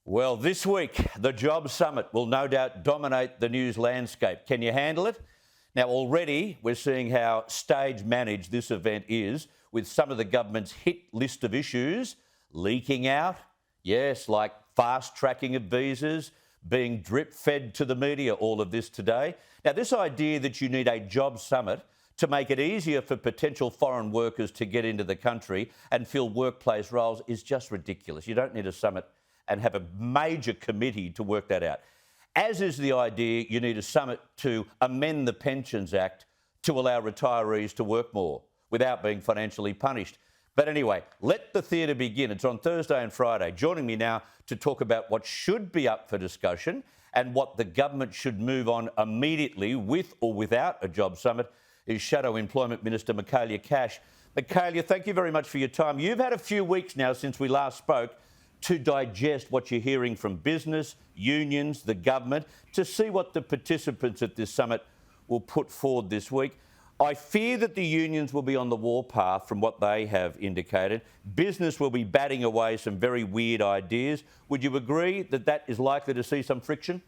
Well, this week, the Job Summit will no doubt dominate the news landscape. Can you handle it? Now, already we're seeing how stage-managed this event is, with some of the government's hit list of issues leaking out. Yes, like fast-tracking of visas, being drip-fed to the media, all of this today. Now, this idea that you need a Job Summit to make it easier for potential foreign workers to get into the country and fill workplace roles is just ridiculous. You don't need a summit and have a major committee to work that out. As is the idea, you need a summit to amend the Pensions Act to allow retirees to work more without being financially punished. But anyway, let the theatre begin. It's on Thursday and Friday. Joining me now to talk about what should be up for discussion and what the government should move on immediately with or without a Job Summit is Shadow Employment Minister Michaelia Cash. Michaelia, thank you very much for your time. You've had a few weeks now since we last spoke to digest what you're hearing from business, unions, the government, to see what the participants at this summit will put forward this week. I fear that the unions will be on the warpath from what they have indicated. Business will be batting away some very weird ideas. Would you agree that that is likely to see some friction?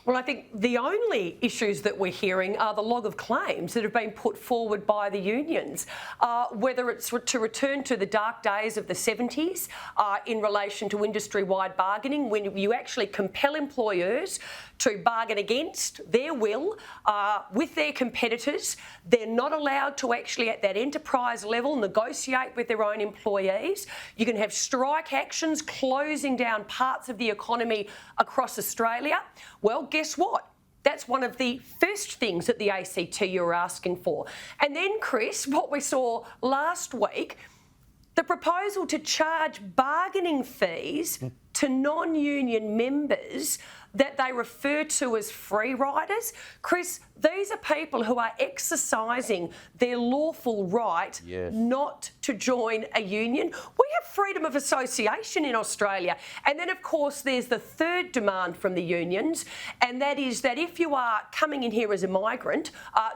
Well, I think the only issues that we're hearing are the log of claims that have been put forward by the unions, whether it's to return to the dark days of the 70s in relation to industry-wide bargaining, when you actually compel employers to bargain against their will with their competitors. They're not allowed to actually, at that enterprise level, negotiate with their own employees. You can have strike actions closing down parts of the economy across Australia. Well, guess what? That's one of the first things that the ACT are asking for. And then, Chris, what we saw last week, the proposal to charge bargaining fees to non-union members that they refer to as free riders. Chris, these are people who are exercising their lawful right not to join a union. We have freedom of association in Australia. And then, of course, there's the third demand from the unions, and that is that if you are coming in here as a migrant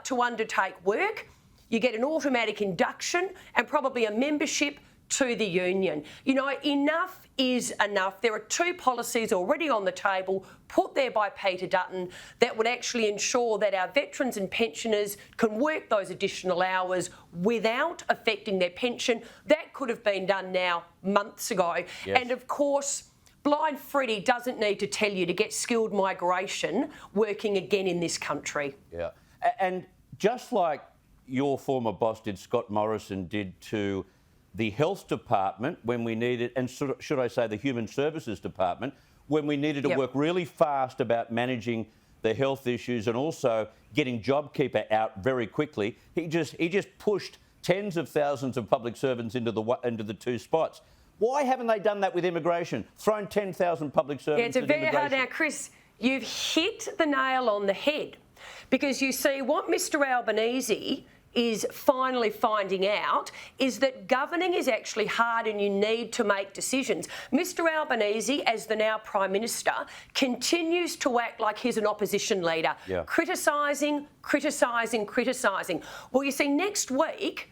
to undertake work, you get an automatic induction and probably a membership to the union. You know, enough is enough. There are two policies already on the table, put there by Peter Dutton, that would actually ensure that our veterans and pensioners can work those additional hours without affecting their pension. That could have been done now months ago. Yes. And of course, Blind Freddie doesn't need to tell you to get skilled migration working again in this country. Yeah. And just like your former boss did, Scott Morrison, did to the Health Department when we needed, and should I say the Human Services Department, when we needed to work really fast about managing the health issues and also getting JobKeeper out very quickly. He just pushed tens of thousands of public servants into the two spots. Why haven't they done that with immigration? Thrown 10,000 public servants into immigration? It's a very hard. Now, Chris, you've hit the nail on the head, because you see what Mr Albanese is finally finding out is that governing is actually hard and you need to make decisions. Mr Albanese, as the now Prime Minister, continues to act like he's an opposition leader, criticising. Well, you see, next week,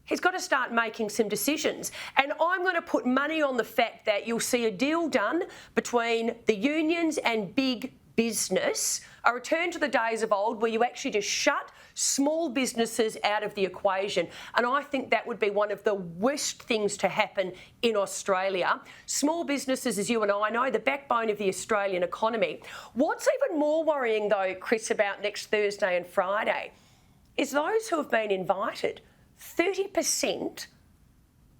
he's got to start making some decisions. And I'm going to put money on the fact that you'll see a deal done between the unions and big business, a return to the days of old where you actually just shut small businesses out of the equation. And I think that would be one of the worst things to happen in Australia. Small businesses, as you and I know, the backbone of the Australian economy. What's even more worrying, though, Chris, about next Thursday and Friday is those who have been invited, 30%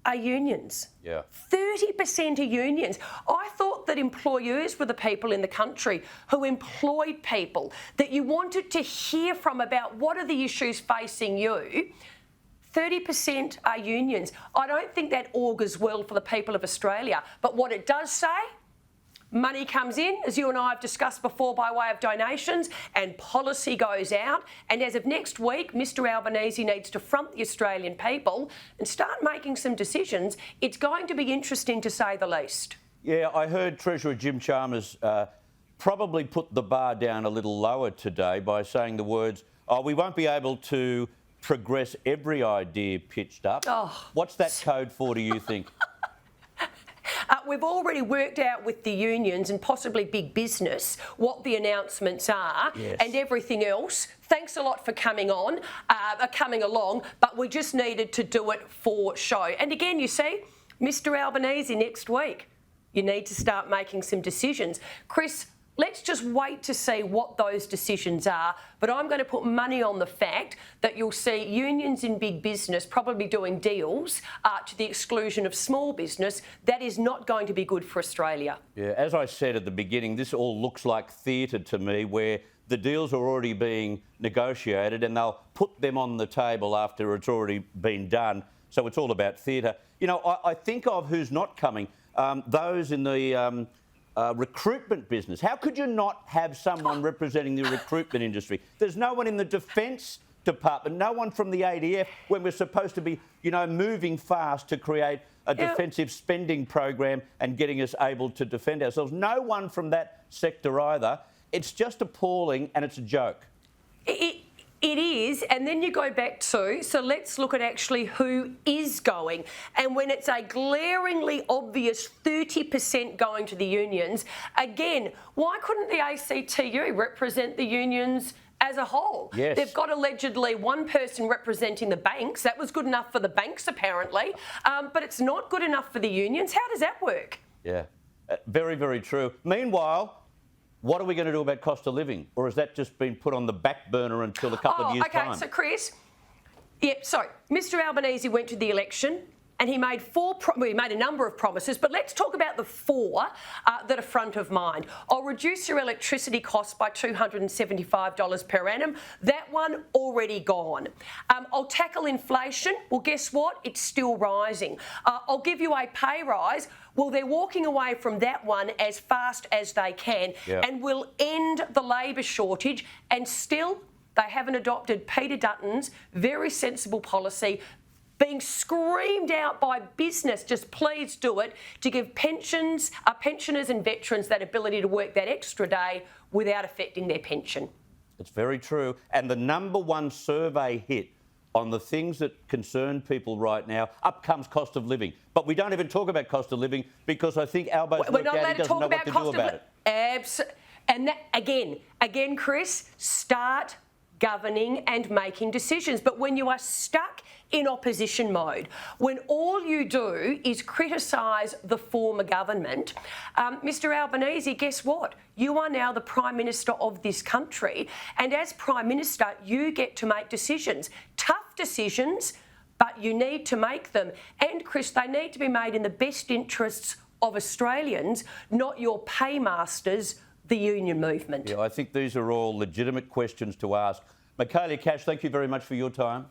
are unions. 30% are unions. I thought that employers were the people in the country who employed people, that you wanted to hear from about what are the issues facing you. 30% are unions. I don't think that augurs well for the people of Australia. But what it does say, money comes in, as you and I have discussed before, by way of donations, and policy goes out. And as of next week, Mr Albanese needs to front the Australian people and start making some decisions. It's going to be interesting, to say the least. Yeah, I heard Treasurer Jim Chalmers probably put the bar down a little lower today by saying the words, we won't be able to progress every idea pitched up. What's that code for, do you think? We've already worked out with the unions and possibly big business what the announcements are and everything else. Thanks a lot for coming along, but we just needed to do it for show. And again, you see, Mr Albanese next week, you need to start making some decisions. Chris, let's just wait to see what those decisions are. But I'm going to put money on the fact that you'll see unions in big business probably doing deals to the exclusion of small business. That is not going to be good for Australia. Yeah, as I said at the beginning, this all looks like theatre to me, where the deals are already being negotiated and they'll put them on the table after it's already been done. So it's all about theatre. You know, I think of who's not coming. Those in the recruitment business. How could you not have someone representing the recruitment industry? There's no one in the Defence Department, no one from the ADF, when we're supposed to be, you know, moving fast to create a defensive spending program and getting us able to defend ourselves. No one from that sector either. It's just appalling and it's a joke. It is, and then you go back to, so let's look at actually who is going. And when it's a glaringly obvious 30% going to the unions, again, why couldn't the ACTU represent the unions as a whole? Yes. They've got allegedly one person representing the banks. That was good enough for the banks, apparently, but it's not good enough for the unions. How does that work? Yeah, very, very true. Meanwhile, what are we going to do about cost of living? Or has that just been put on the back burner until a couple of years' time? OK, so Chris, Mr Albanese went to the election and he made he made a number of promises, but let's talk about the four that are front of mind. I'll reduce your electricity costs by $275 per annum. That one already gone. I'll tackle inflation. Well, guess what? It's still rising. I'll give you a pay rise. Well, they're walking away from that one as fast as they can and will end the labour shortage, and still they haven't adopted Peter Dutton's very sensible policy being screamed out by business, just please do it, to give pensioners and veterans that ability to work that extra day without affecting their pension. It's very true. And the number one survey hit on the things that concern people right now, up comes cost of living. But we don't even talk about cost of living because I think Albo's worked out he doesn't know what to do about it. And that, again, Chris, start governing and making decisions. But when you are stuck in opposition mode, when all you do is criticise the former government, Mr Albanese, guess what? You are now the Prime Minister of this country, and as Prime Minister, you get to make decisions. Tough decisions, but you need to make them. And, Chris, they need to be made in the best interests of Australians, not your paymasters, the union movement. Yeah, I think these are all legitimate questions to ask. Michaelia Cash, thank you very much for your time.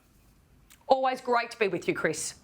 Always great to be with you, Chris.